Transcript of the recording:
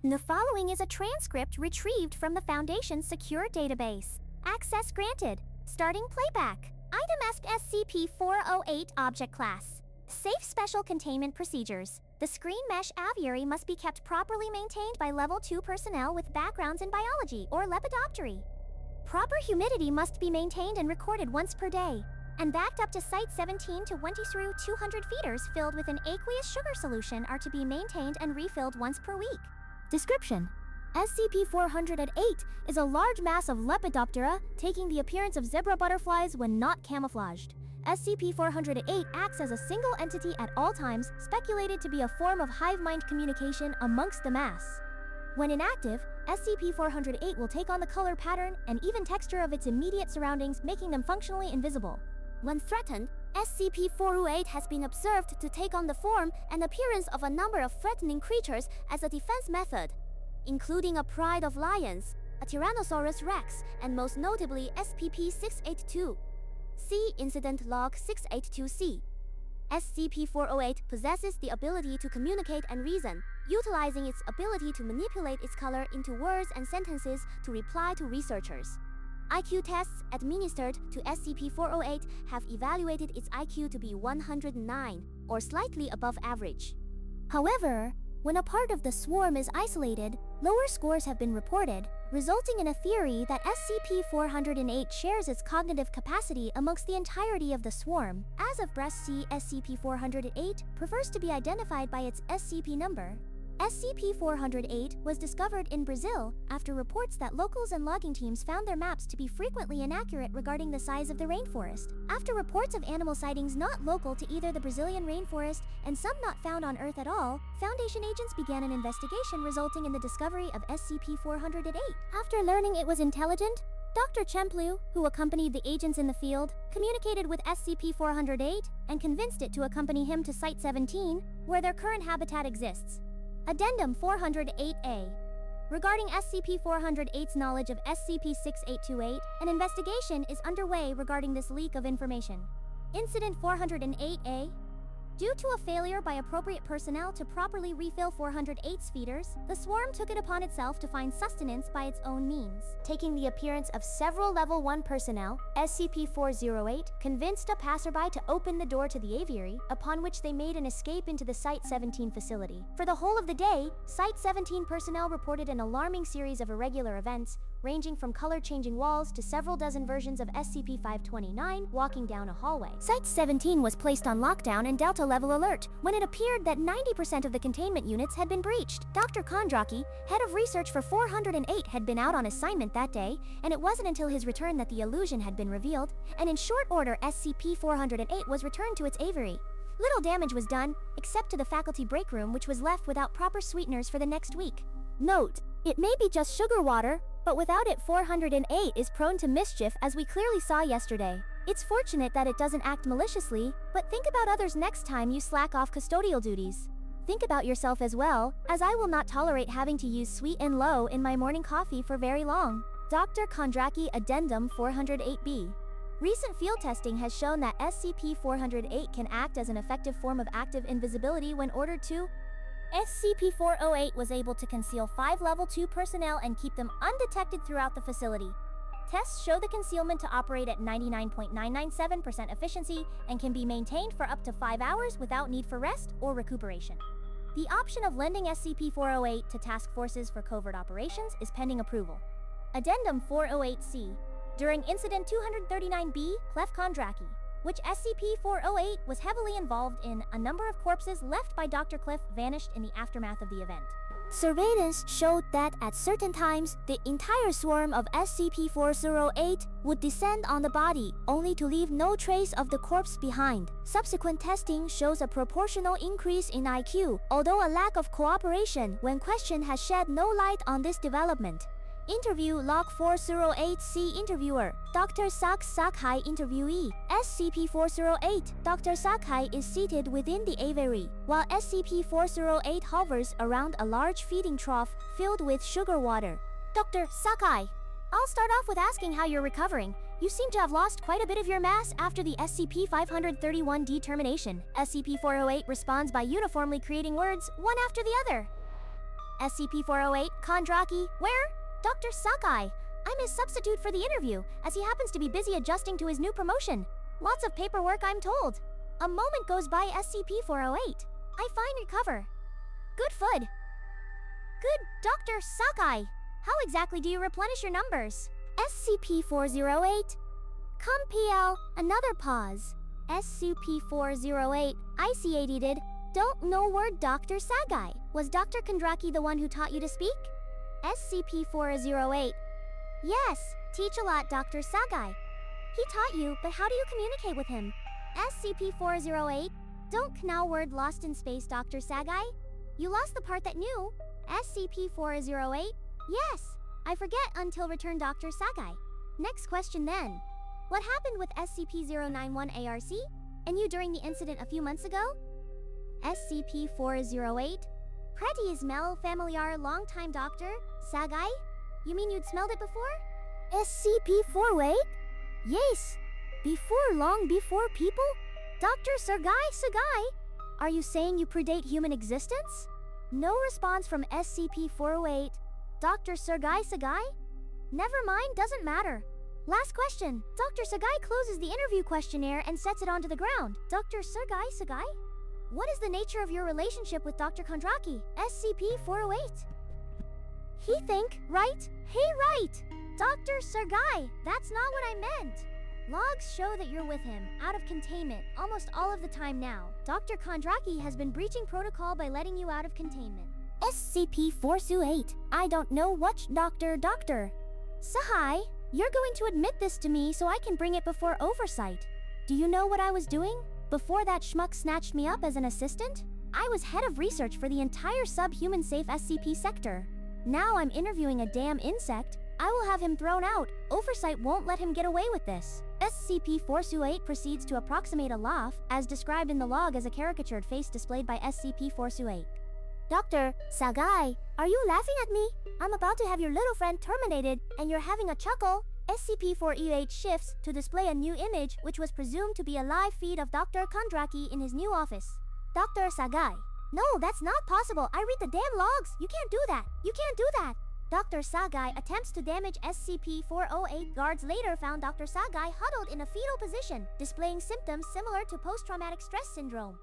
The following is a transcript retrieved from the Foundation's secure database. Access granted. Starting playback. Item SCP-408 Object Class. Safe Special Containment Procedures. The screen mesh aviary must be kept properly maintained by Level 2 personnel with backgrounds in biology or lepidoptery. Proper humidity must be maintained and recorded once per day, and backed up to Site 17 to 200 feeders filled with an aqueous sugar solution are to be maintained and refilled once per week. Description: SCP-408 is a large mass of Lepidoptera, taking the appearance of zebra butterflies when not camouflaged. SCP-408 acts as a single entity at all times, speculated to be a form of hive mind communication amongst the mass. When inactive, SCP-408 will take on the color pattern and even texture of its immediate surroundings, making them functionally invisible. When threatened, SCP-408 has been observed to take on the form and appearance of a number of threatening creatures as a defense method, including a pride of lions, a Tyrannosaurus rex, and most notably SCP-682. See Incident Log 682-C. SCP-408 possesses the ability to communicate and reason, utilizing its ability to manipulate its color into words and sentences to reply to researchers. IQ tests administered to SCP-408 have evaluated its IQ to be 109, or slightly above average. However, when a part of the swarm is isolated, lower scores have been reported, resulting in a theory that SCP-408 shares its cognitive capacity amongst the entirety of the swarm. As of Breast C, SCP-408 prefers to be identified by its SCP number. SCP-408 was discovered in Brazil after reports that locals and logging teams found their maps to be frequently inaccurate regarding the size of the rainforest. After reports of animal sightings not local to either the Brazilian rainforest and some not found on Earth at all, Foundation agents began an investigation resulting in the discovery of SCP-408. After learning it was intelligent, Dr. Chemplu, who accompanied the agents in the field, communicated with SCP-408 and convinced it to accompany him to Site 17, where their current habitat exists. Addendum 408-A. Regarding SCP-408's knowledge of SCP-6828, an investigation is underway regarding this leak of information. Incident 408-A. Due to a failure by appropriate personnel to properly refill 408's feeders, the swarm took it upon itself to find sustenance by its own means. Taking the appearance of several Level 1 personnel, SCP-408 convinced a passerby to open the door to the aviary, upon which they made an escape into the Site 17 facility. For the whole of the day, Site 17 personnel reported an alarming series of irregular events, ranging from color-changing walls to several dozen versions of SCP-529 walking down a hallway. Site 17 was placed on lockdown and Delta Level Alert when it appeared that 90% of the containment units had been breached. Dr. Kondraki, head of research for 408, had been out on assignment that day, and it wasn't until his return that the illusion had been revealed, and in short order SCP-408 was returned to its aviary. Little damage was done, except to the faculty break room, which was left without proper sweeteners for the next week. Note: it may be just sugar water, but without it 408 is prone to mischief, as we clearly saw yesterday. It's fortunate that it doesn't act maliciously, but think about others next time you slack off custodial duties. Think about yourself as well, as I will not tolerate having to use sweet and low in my morning coffee for very long. Dr. Kondraki. Addendum 408-B. Recent field testing has shown that SCP-408 can act as an effective form of active invisibility when ordered to. SCP-408 was able to conceal 5 Level 2 personnel and keep them undetected throughout the facility. Tests show the concealment to operate at 99.997% efficiency and can be maintained for up to 5 hours without need for rest or recuperation. The option of lending SCP-408 to task forces for covert operations is pending approval. Addendum 408-C. During Incident 239-B, Clef Kondraki, which SCP-408 was heavily involved in, a number of corpses left by Dr. Cliff vanished in the aftermath of the event. Surveillance showed that at certain times, the entire swarm of SCP-408 would descend on the body, only to leave no trace of the corpse behind. Subsequent testing shows a proportional increase in IQ, although a lack of cooperation when questioned has shed no light on this development. Interview Log 408-C. Interviewer: Dr. Sakai. Interviewee: SCP-408. Dr. Sakai is seated within the aviary, while SCP-408 hovers around a large feeding trough filled with sugar water. Dr. Sakai: I'll start off with asking how you're recovering. You seem to have lost quite a bit of your mass after the SCP-531-D termination. SCP-408 responds by uniformly creating words, one after the other. SCP-408, Kondraki, where? Dr. Sakai. I'm his substitute for the interview, as he happens to be busy adjusting to his new promotion. Lots of paperwork, I'm told. A moment goes by. SCP-408. I fine recover. Good food. Good, Dr. Sakai. How exactly do you replenish your numbers? SCP-408. Come PL, another pause. SCP-408, IC-80 Don't know word Dr. Sagai. Was Dr. Kondraki the one who taught you to speak? SCP-408. Yes, teach a lot, Dr. Sagai. He taught you, but how do you communicate with him? SCP-408. Don't know word lost in space, Dr. Sagai. You lost the part that knew. SCP-408. Yes, I forget until return, Dr. Sagai. Next question then. What happened with SCP-091 ARC? And you during the incident a few months ago? SCP-408? Pretty smell familiar long time, Dr. Sagai? You mean you'd smelled it before? SCP-408? Yes. Before long before people? Dr. Sagai? Are you saying you predate human existence? No response from SCP-408. Dr. Sagai? Never mind, doesn't matter. Last question. Dr. Sagai closes the interview questionnaire and sets it onto the ground. Dr. Sagai? What is the nature of your relationship with Dr. Kondraki? SCP-408. He think, right? Hey, right! Dr. Sagai, that's not what I meant. Logs show that you're with him, out of containment, almost all of the time now. Dr. Kondraki has been breaching protocol by letting you out of containment. SCP-408. I don't know what Dr. Sahai, you're going to admit this to me so I can bring it before oversight. Do you know what I was doing? Before that schmuck snatched me up as an assistant? I was head of research for the entire subhuman safe SCP sector. Now I'm interviewing a damn insect. I will have him thrown out. Oversight won't let him get away with this. SCP-408 proceeds to approximate a laugh, as described in the log as a caricatured face displayed by SCP-408. Dr. Sagai, are you laughing at me? I'm about to have your little friend terminated, and you're having a chuckle. SCP-408 shifts to display a new image, which was presumed to be a live feed of Dr. Kondraki in his new office. Dr. Sagai. No, that's not possible. I read the damn logs. You can't do that. You can't do that. Dr. Sagai attempts to damage SCP-408. Guards later found Dr. Sagai huddled in a fetal position, displaying symptoms similar to post-traumatic stress syndrome.